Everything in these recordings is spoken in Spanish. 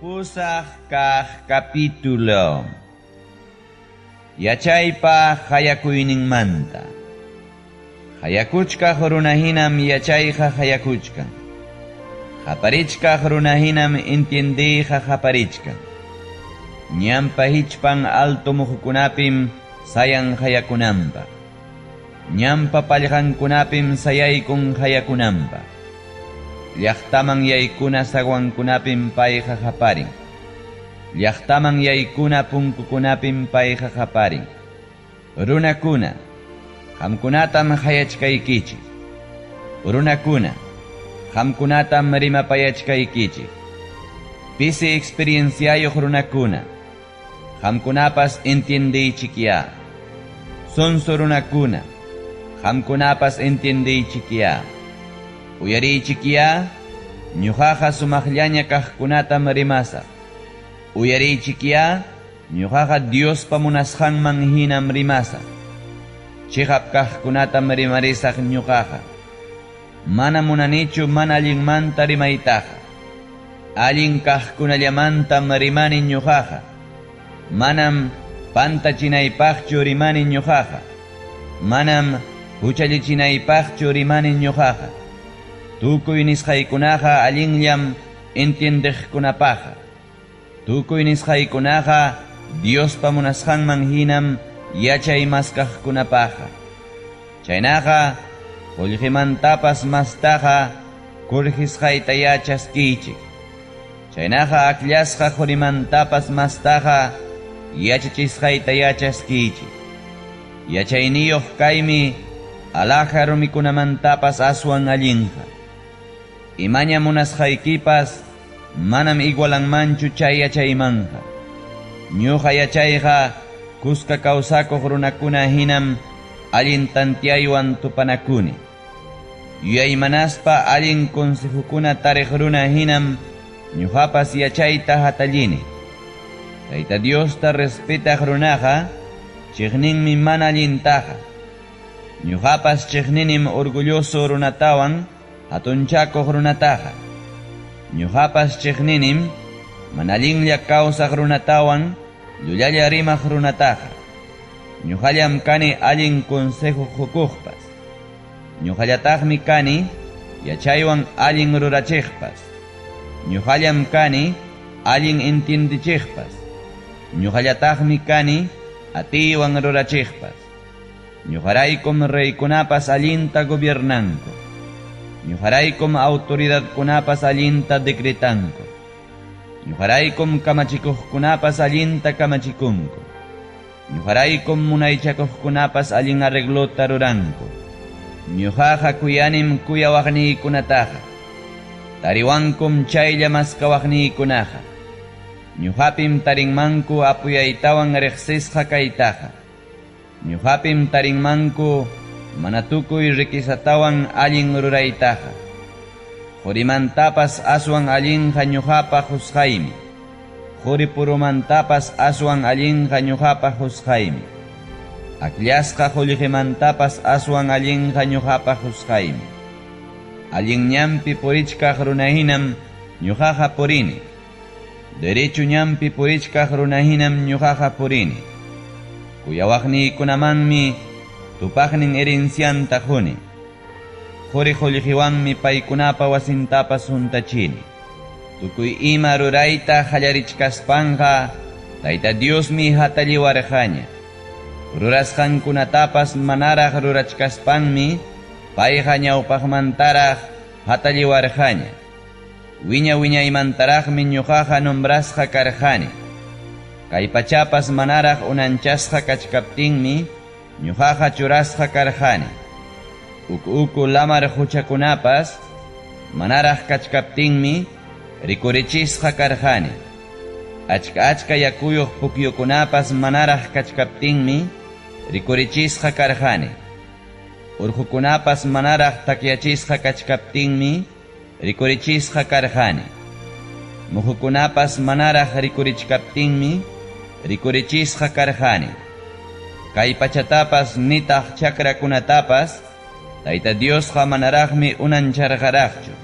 Pusaq kaq capítulo Yachaypa hayakuyninmanta Hayakuchkaq runahinam yachayqa hayakuchkan Haparichkaq runahinam entiendiyqa haparichkan Ñampa hichpan alto muhukunapim sayan hayakunanpa Ñampa pallqankunapim sayaykun hayakunanpa Llaqtaman yaykuna sawankunapim payqa haparin Llaqtaman yaykuna punkukunapim payqa haparin Runakuna qamkunatam hayachkaykichik Runakuna qamkunatam rimapayachkaykichik Pisi experienciayuq runakuna qamkunapas entiendiychikya Sonso runakuna qamkunapas entiendiychikya Uyariychikya ñuqaqa sumaqllaña kaqkunatam rimasaq Uyariychikya ñuqaqa Diospa munasqanman hinam rimasaq Chiqap kaqkunatam rimarisaq ñuqaqa Mana munanichu mana allinmanta rimaytaqa Allin kaqkunallamantam rimani ñuqaqa Manam pantachinaypaqchu rimani ñuqaqa Manam huchallichinaypaqchu rimani ñuqaqa Tukuy nisqaykunaqa allinllam entiendeqkunapaqa Tukuy nisqaykunaqa Diospa munasqanman hinam yachay maskaqkunapaqa Chaynaqa qullqimantapas mastaqa kurqisqayta yachaskichik Chaynaqa aklasqa qurimantapas mastaqa yachachisqayta yachaskichik Yachayniyuq kaymi alaqa rumikunamantapas aswan allinqa Imaña munasqaykipas manam igualanmanchu chay yachaymanqa Ñuqa yachayqa kuska kawsakuq runakuna hinam allin tantiaywan tupanakuni Yuyaymanaspa allin consejukuna tariq runa hinam ñuqapas yachayta hatallini Tayta Diosta respetaq runaqa chiqninmi mana allintaqa Ñuqapas chiqninim orgulloso runatawan hatunchakuq runataqa Ñuqapas chiqninim mana allinlla kawsaq runatawan llullalla rimaq runataqa Ñuqallam kani allin consejo hukuqpas Ñuqallataqmi kani yachaywan allin rurachiqpas Ñuqallam kani allin entiendichiqpas Ñuqallataqmi kani atiwan rurachiqpas Ñuqaraykum reykunapas allinta gobiernanku Ñuqaraykum autoridadkunapas allinta decretanku Ñuqaraykum kamachikuqkunapas allinta kamachikunku Ñuqaraykum munaychakuqkunapas allin arreglota ruranku Ñuqaqa kuyanim kuyawaqniykunataqa Tariwankum chaylla maskawaqniykunaqa Ñuqapim tarinmanku apuyaytawan riqsisqa kaytaqa Ñuqapim tarinmanku mana tukuy rikisatawan allin ruraytaqa Qurimantapas aswan allinqa ñuqapa husqaymi Quri purumantapas aswan allinqa ñuqapa husqaymi Aklasqa qullqimantapas aswan allinqa ñuqapa husqaymi Allin ñampi purichkaq runahinam ñuqaqa purini Derechu ñampi purichkaq runahinam ñuqaqa purini Kuyawaqniykunamanmi tupaqnin herencianta quni Quri qullqiwanmi paykunapa wasintapas huntachini Tukuy ima rurayta qallarichkaspanqa Tayta Diosmi hatalliwarqaña Rurasqankunatapas manaraq rurachkaspanmi Payqa ñawpaqmantaraq hatalliwarqaña Wiña wiñaymantaraqmi ñuqaqa nombrasqa karqani Kay pachapas manaraq unanchasqa kachkaptinmi Ñuqaqa churasqa karqani Uku lamar huchakunapas manaraq kachkaptinmi rikurichisqa karqani Achka yakuyuq pukyukunapas manaraq kachkaptinmi rikurichisqa karqani Urqukunapas manaraq takyachisqa kachkaptinmi rikurichisqa karqani Muhukunapas manaraq rikurichkaptinmi rikurichisqa karqani Kay pachatapas nitaq chakrakunatapas Tayta Diosqa manaraqmi unancharqaraqchu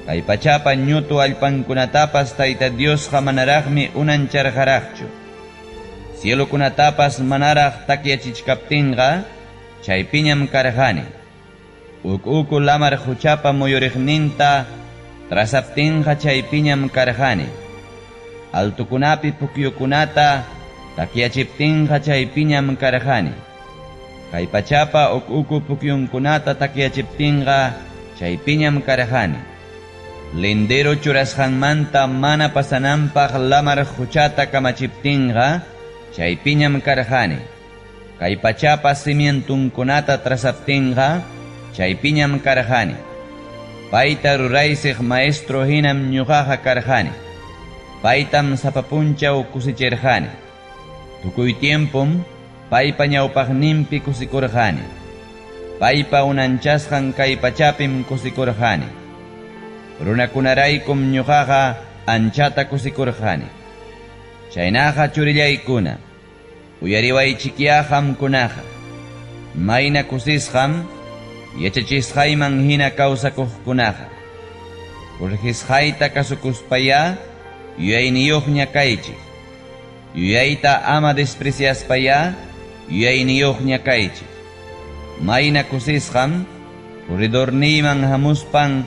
Kay pachapa ñutu allpankunatapas Tayta Dios manaraqmi unancharqaraqchu. Cielokunatapas manaraq takyachichkaptinqa chaypiñam karqani. Uku lamar huchapa muyuriqninta trasaptinqa chaypiñam karqani. Altukunapi pukyukunata takyachiptinqa chaypiñam karqani. Kay pachapa uku pukyunkunata takyachiptinqa chaypiñam karqani. Lindero churasqanmanta mana pasananpaq lamar huchata kamachiptinqa chaypiñam karqani. Kay pachapa cimientunkunata trasaptinqa chaypiñam karqani. Payta ruraysiq maestro hinam ñuqaqa karqani. Paytam sapapunchaw kusichirqani. Tukuy tiempum paypa ñawpaqninpi kusikurqani. Paypa unanchasqan kay pachapim kusikurqani. Runakunaraykum ñuqaqa anchata kusikurqani. Chaynaqa churillaykuna, uyariwaychikya qamkunaqa. Mayna kusisqam yachachisqayman hina kawsakuqkunaqa. Kurjisqayta kasukuspaya yuyayniyuqña kaychik. Yuyayta ama despreciaspaya yuyayniyuqña kaychik. Mayna kusisqam corredorniyman hamuspan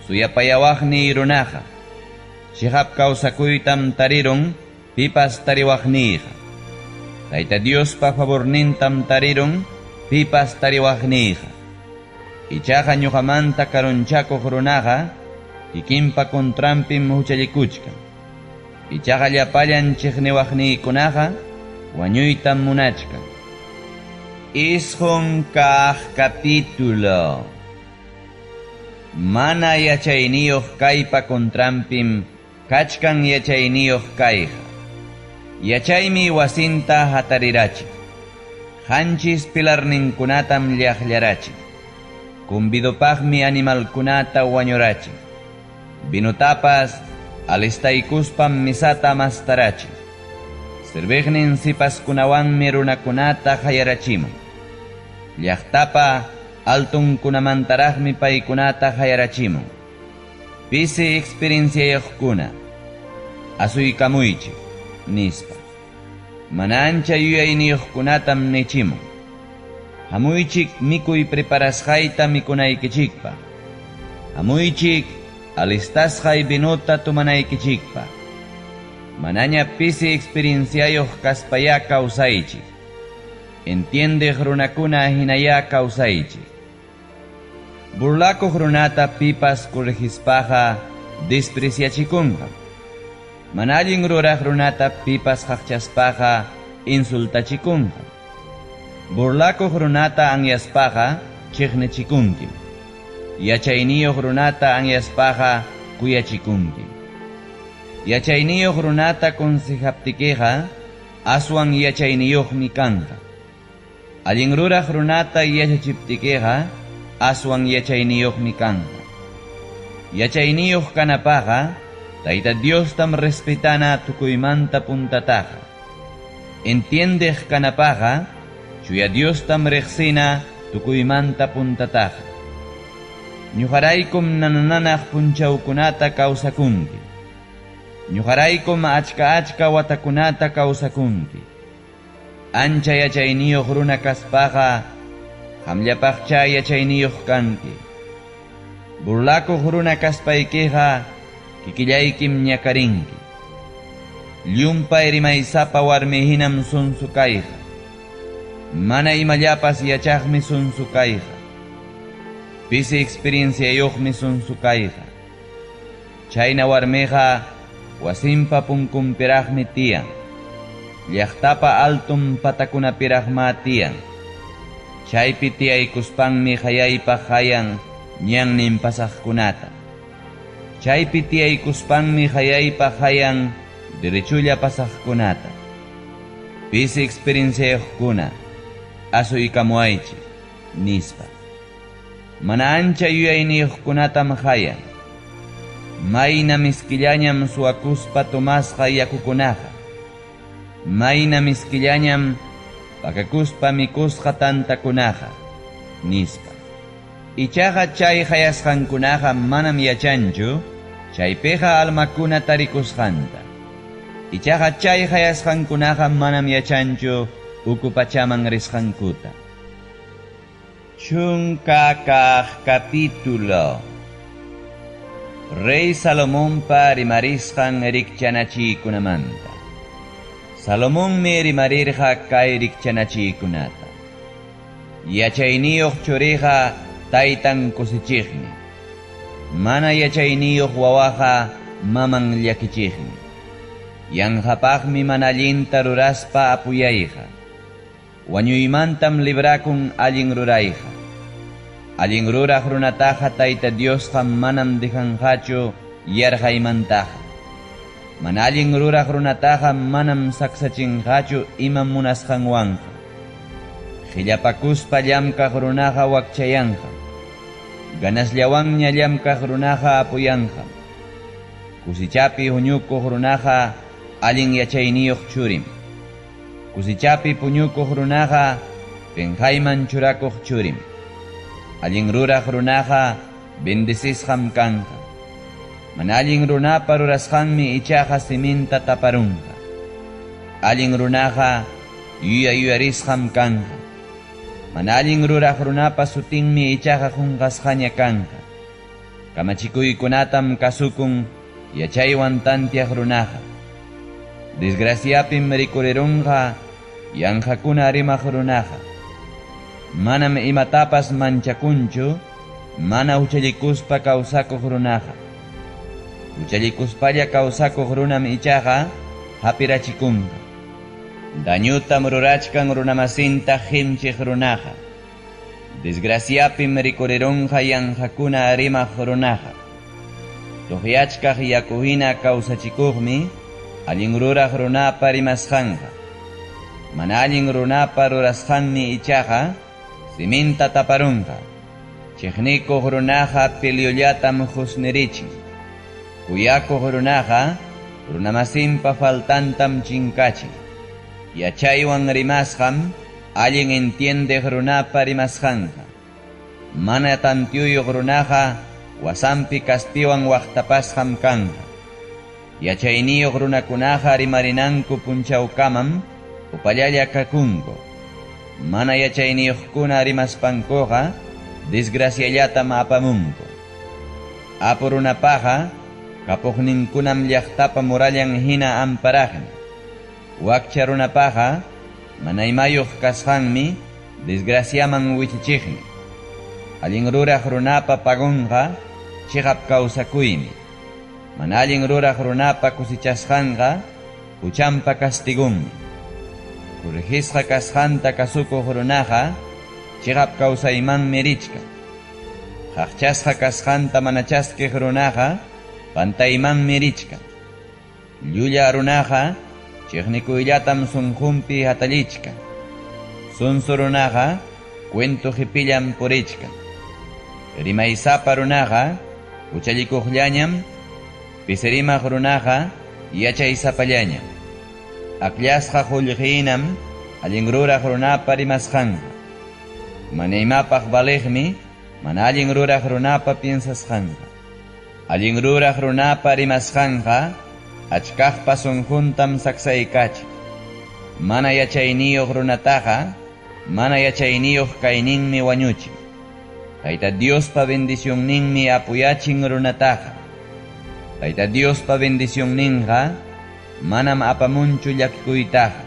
suyapayawaqniy runaqa. Chihap kawsakuytam tarirun pipas tariwaqniyqa. Tayta Diospa favornintam tarirun pipas tariwaqniyqa. Ichaqa ñuqamanta karunchakuq runaqa kikinpa contrampim huchallikuchkan. Ichaqa llapallan chiqniwaqniykunaqa wañuytam munachkan. Ishqun kaq capítulo. Mana yachayniyuq kaypa contrampim kachkan yachayniyuq kayqa. Yachaymi wasinta hatarirachik. Hanchis pilarninkunatam llaqllarachik. Kumbidopaqmi animalkunata wañurachik. Vinutapas alistaykuspam misata mastarachik. Sirviqnin sipaskunawanmi runakunata hayarachimun. Llaqtapa altunkunamantaraqmi paykunata hayarachimun. Pisi experienciayuqkuna asuykamuychik nispa. Mana ancha yuyayniyuqkunatam nichimun. Hamuychik mikuy preparasqayta mikunaykichikpa. Hamuychik alistasqay binuta tumanaykichikpa. Manaña pisi experienciayuq kaspaya kawsaychik. Entiendeq runakuna hinaya kawsaychik. Burlakuq runata pipas kurrijispaqa despreciachikunqa. Manallin ruraq runata pipas qaqchaspaqa insultachikunqa. Burlakuq runata anyaspaqa chiqnichikunkim. Yachayniyuq runata anyaspaqa kuyachikunkim. Yachayniyuq runata konsejaptikiqa aswan yachayniyuqmi kanqa. Allin ruraq runata yachachiptikiqa aswan yachayniyuqmi kanqa. Yachayniyuq kanapaqa Tayta Diostam respetana tukuymanta puntataqa. Entiendeq kanapaqa chuya Diostam riqsina tukuymanta puntataqa. Ñuqaraykum nananaq punchawkunata kawsakunki. Ñuqaraykum achka watakunata kawsakunki. Ancha yachayniyuq runa kaspaqa qamllapaqcha yachayniyuq kanki. Burlakuq runa kaspaykiqa kikillaykim ñakarinki. Llumpay rimaysapa warmi hinam sunsu kayqa. Mana imallapas yachaqmi sunsu kayqa. Pisi experienciayuqmi sunsu kayqa. Chayna warmiqa wasinpa punkunpiraqmi tiyan. Llaqtapa altun patakunapiraqma tiyan. Chaypi tiyaykuspanmi hayaypaq hayan ñannin pasaqkunata. Chaypi tiyaykuspanmi hayaypaq hayan derechulla pasaqkunata. Pisi experienciayuqkuna asuykamuaychik nispa. Mana ancha yuyayniyuqkunatam hayan. Mayna miskillañam suwakuspa tomasqa yakukunaqa. Mayna miskillañam pakakuspa mikusqa tantakunaqa nispa. Ichaqa chay hayasqankunaqa manam yachanchu chaypiqa almakuna tarikusqanta. Ichaqa chay hayasqankunaqa manam yachanchu uku pachaman risqankuta. Chunka kaq capítulo. Rey Salomonpa rimarisqan rikchanachiykunamanta. Salomonmi rimarirqa kay rikchanachiykunata. Yachayniyuq churiqa taytan kusichiqmi. Mana yachayniyuq wawaqa maman llakichiqmi. Yanqapaqmi mana allinta ruraspa apuyayqa. Wañuymantam librakun allin rurayqa. Allin ruraq runataqa Tayta Diosqa manam dejanqachu yarqaymantaqa. Mana allin ruraq runataqa manam saksachinqachu ima munasqanwanqa. Qillapakuspa llamkaq runaqa wakchayanqa. Ganasllawanña llamkaq runaqa apuyanqa. Kusichapi huñukuq runaqa allin yachayniyuq churim. Kusichapi puñukuq runaqa penqayman churakuq churim. Allin ruraq runaqa bendisisqam kanqa. Mana allin runapa rurasqanmi ichaqa siminta taparunqa. Allin runaqa yuyarisqam kanqa. Mana allin ruraq runapa sutinmi ichaqa qunqasqaña kanqa. Kamachikuykunatam kasukun yachaywan tantiaq runaqa. Desgraciapim rikurerunqa yanqakuna rimaq runaqa. Manam imatapas manchakunchu, mana uchallikuspa kawsakuq runaqa. Uchallikuspalla kawsakuq runam ichaqa hapirachikunqa. Dañutam rurachkan runamasinta qimchiq runaqa. Desgraciapim rikurerunqa yanqakuna rimaq runaqa. Tuqyachkaq yakuhina kawsachikuqmi allin ruraq runapa rimasqanqa. Mana allin runapa rurasqanmi ichaqa siminta taparunqa. Chiqnikuq runaqa pilyullatam husnirichin. Kuyakuq runaqa runamasinpa faltantam chinkachin. Yachaywan rimasqam allin entiendeq runapa rimasqanqa. Mana tantiyuq runaqa wasampi kastiwan waqtapasqam kanqa. Yachayniyuq runakunaqa rimarinanku punchawkamam upallalla kakunku. Mana yachayniyuqkuna rimaspankuqa desgraciallatam apamunku. Apu runapaqa kapuqninkunam llaqtapa murallan hina amparaqmi. Wakcha runapaqa mana imayuq kasqanmi desgraciaman wichichiqmi. Allin ruraq runapa pagunqa chiqap kawsakuymi. Mana allin ruraq runapa kusichasqanqa huchanpa kastigunmi. Kurrijisqa kasqanta kasukuq runaqa chiqap kawsaymanmi richkan. Qaqchasqa kasqanta mana chaskiq runaqa pantaymanmi richkan. Llulla runaqa chiqnikuyllatam sunqunpi hatallichkan. Sunsu runaqa cuento qipillam purichkan. Rimaysapa runaqa uchallikuqllañam, pisirimaq runaqa yachaysapallañam. Aqllasqa qullqinam allin ruraq runapa rimasqanqa. Mana imapaq baliqmi mana allin ruraq runapa piensasqanqa. Allin ruraq runapa rimasqanqa achkaqpa sunquntam saksaykachi. Mana yachayniyuq runataqa mana yachayniyuq kayninmi wañuchin. Tayta Diospa bendicionninmi apuyachin runataqa. Tayta Diospa bendicionninqa manam apamunchu llakikuytaqa.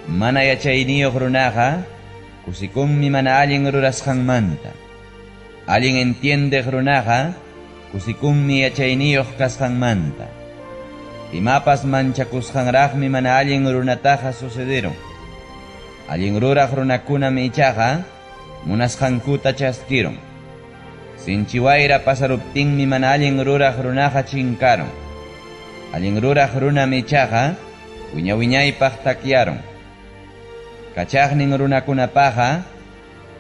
Mana yachayniyuq runaqa kusikunmi mana allin rurasqanmanta. Allin entiendeq runaqa kusikunmi yachayniyuq kasqanmanta. Imapas manchakusqanraqmi mana allin runataqa sucederun. Allin ruraq runakunam ichaqa munasqankuta chaskirun. Sinchiwayra pasaruptinmi mana allin ruraq runaqa chinkarun. Allin ruraq runam ichaqa wiñaypaq takyarun. Kachaqnin runakunapaqa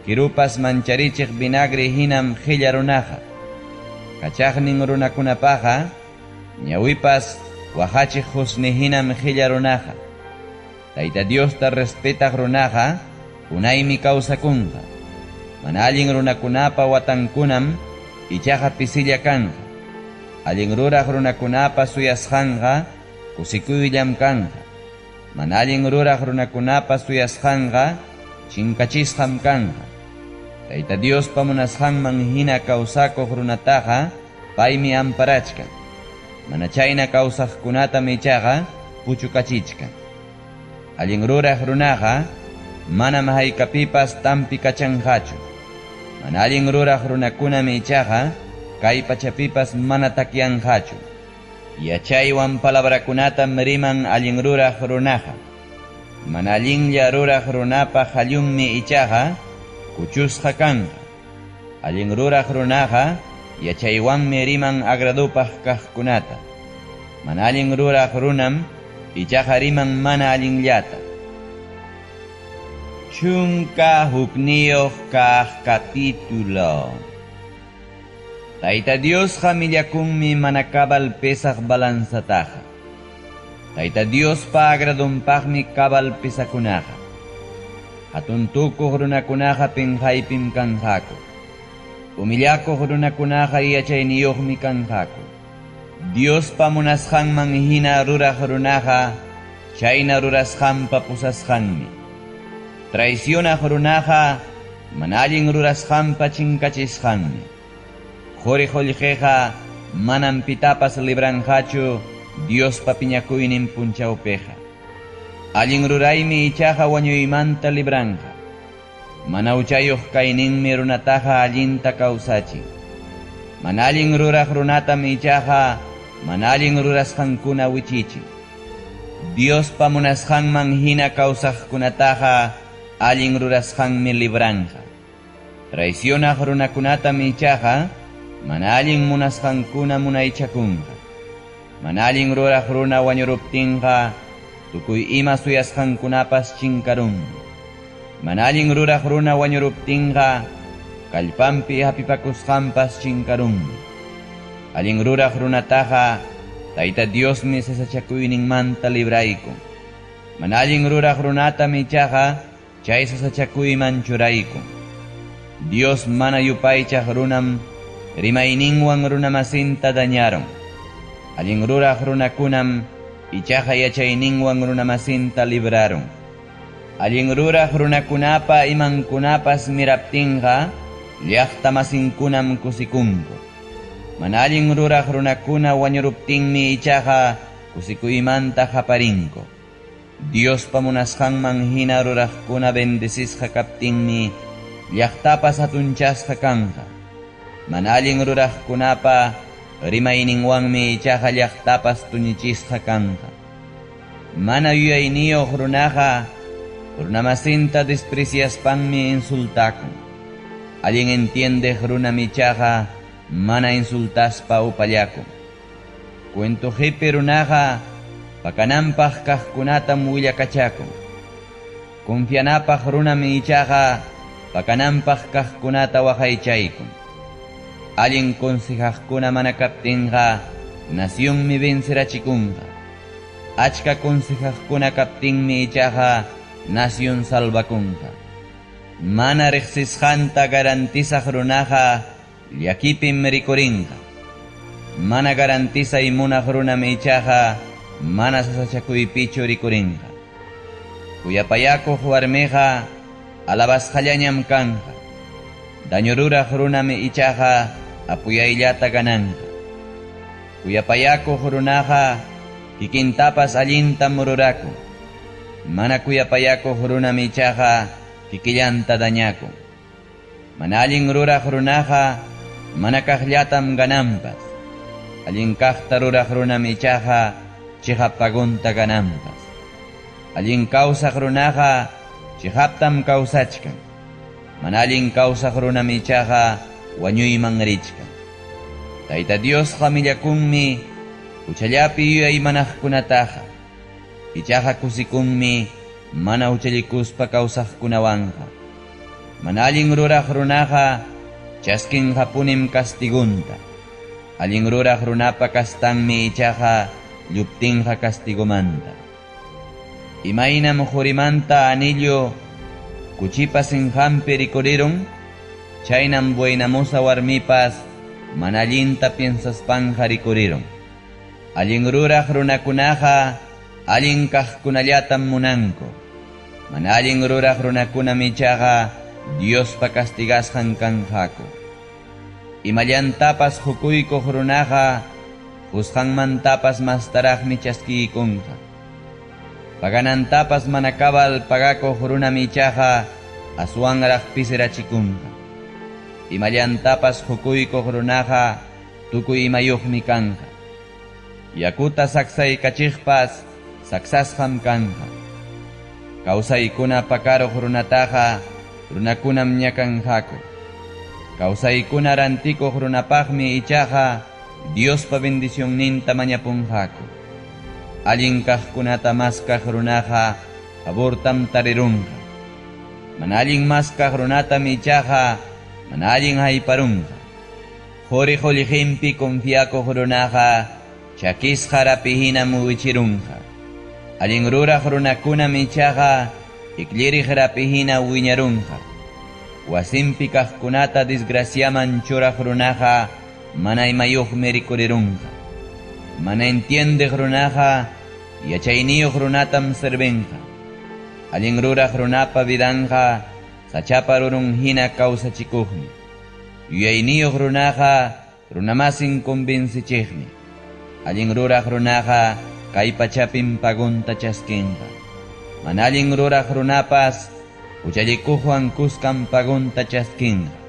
kirupas mancharichiq vinagre hinam qilla runaqa. Kachaqnin runakunapaqa ñawipas wahachiq husni hinam qilla runaqa. Tayta Diosta respetaq runaqa unaymi kawsakunqa. Mana allin runakunapa watankunam ichaqa pisilla kanja. Allin ruraq runakunapa suyasqanqa kusikuyllam kanja. Mana allin ruraq runakunapa suyasqanqa chinkachisqam kanja. Tayta Diospa munasqanman hina kawsakuq runataqa paymi amparachka. Mana chayna kawsaqkunata ichaqa puchukachichka. Allin ruraq runaqa manam haykapipas tampi kachanqachu. Mana allin ruraq runakunami ichaqa kay pachapipas mana takianqachu. Yachaywan palabrakunatam riman allin ruraq runaqa. Mana allinlla ruraq runapa qallunmi ichaqa kuchusqa kanqa. Allin ruraq runaqa yachaywanmi riman agradupaq kaqkunata. Mana allin ruraq runam ichaqa riman mana allinllata. Chunka hukniyuq kaq capítulo. Tayta Diosqa millakunmi mana kabal pesaq balansataqa. Tayta Diospa agradunpaqmi kabal pesakunaqa. Hatun tukuq runakunaqa pinqaypim kanqaku. Umillakuq runakunaqa yachayniyuqmi kanqaku. Diospa munasqanman hina ruraq runaqa chayna rurasqanpa pusasqanmi. Traicionaq runaqa mana allin rurasqanpa chinkachisqanmi. Quri qullqiqa manam pitapas libranqachu Diospa piñakuynin punchawpiqa. Allin ruraymi ichaqa wañuymanta libranqa. Mana uchayuq kayninmi runataqa allinta kawsachin. Mana allin ruraq runatam ichaqa mana allin rurasqankuna wichichin. Diospa munasqanman hina kawsaqkunataqa allin rurasqanmi libranqa. Traicionaq runakunatam ichaqa mana allin munasqankuna munaychakunqa. Mana allin ruraq runa wañuruptinqa tukuy ima suyasqankunapas chinkarunmi. Mana allin ruraq runa wañuruptinqa kallpampi hapipakusqanpas chinkarunmi. Allin ruraq runataqa Tayta Diosmi sasachakuyninmanta libraykun. Mana allin ruraq runatam ichaqa chay sasachakuyman churaykun. Dios mana yupaychaq runam rimayninwan runamasinta dañaron. Allin ruraq runakunam ichaqa yachayninwan runamasinta libraron. Allin ruraq runakunapa imankunapas miraptinqa llaqtamasinkunam kusikunku. Mana allin ruraq runakuna wañuruptinmi ichaqa kusikuymanta qaparinku. Diospa munasqanman hina ruraqkuna bendisisqa kaptinmi llaqtapas hatunchasqa kanqa. Mana allin ruraqkunapa rimayninwanmi ichaqa llaqtapas tuñichisqa kanqa. Mana yuyayniyuq runaqa runamasinta despreciaspanmi insultakun. Allin entiendeq runam ichaqa mana insultaspa upallakun. Cuento hipi runaqa pakananpaq kaqkunatam willakachakun. Confianapaq runam ichaqa pakananpaq kaqkunata waqaychaykun. Allin consejaqkuna mana kaptinqa nacionmi vencerachikunqa. Achka consejaqkuna kaptinmi ichaqa nación salvakunqa. Mana riqsisqanta garantizaq runaqa llakipim rikurinqa. Mana garantizay munaq runam ichaqa mana sasachakuypichu rikurinqa. Kuyapayakuq warmiqa alabasqallañam kanqa. Daño ruraq runam ichaqa apuyayllata gananqa. Kuyapayakuq runaqa kikintapas allintam rurakun. Mana kuyapayakuq runam ichaqa kikillanta dañakun. Mana allin ruraq runaqa mana kaqllatam gananpas. Allin kaqta ruraq runam ichaqa chiqapagunta gananpas. Allin kawsaq runaqa chiqaptam kawsachkan. Mana allin kawsaq runam ichaqa wañuyman richkan. Tayta Diosqa millakunmi uchallapi yuyaymanaqkunataqa. Ichaqa kusikunmi mana uchallikuspa kawsaqkunawanqa. Mana allin ruraq runaqa chaskinqapunim castigunta. Allin ruraq runapa kastanmi ichaqa lluptinqa castigumanta. Imaynam qurimanta anillo kuchipa sinqanpi rikurirun Chaynam bueynamusa warmipas mana allinta piensaspanqa rikuriron. Allin ruraq runakunaqa allin kaqkunallatam munanku. Mana allin ruraq runakuna michaqa Diospa castigasqan kanqaku. Imallantapas hukuykuq runaqa juzqanmantapas mastaraqmi chaskiykunqa. Paganantapas mana kabal pagakuq runa michaqa aswanraq pisirachikunqa. Imallantapas hukuykuq runaqa tukuy imayuqmi kanqa. Yakuta saksaykachiqpas saksasqam kanqa. Kawsaykuna pakaruq runataqa runakunam ñakanqaku. Kawsaykuna rantikuq runapaqmi ichaqa Diospa bendicionninta mañapunqaku. Allin kaqkunata maskaq runaqa favortam tarirunqa. Mana allin maskaq runatam ichaqa mana allin hayparunqa. Quri qullqinpi confiakuq runaqa chakisqa rapihinam wichirunqa. Allin ruraq runakunam ichaqa iklliriq rapihina wiñarunqa. Wasinpi kaqkunata desgraciaman churaq runaqa mana imayuqmi rikurirunqa. Mana entiendeq runaqa yachayniyuq runatam servenqa. Allin ruraq runapa vidanqa sachapa rurunhina kawsachikuqmi. Yuyayniyuq runaqa runamasin convencichiqmi. Allin ruraq runaqa kay pachapin pagunta chaskinqa. Mana allin ruraq runapas uchallikuqwan kuskan pagunta chaskinqa.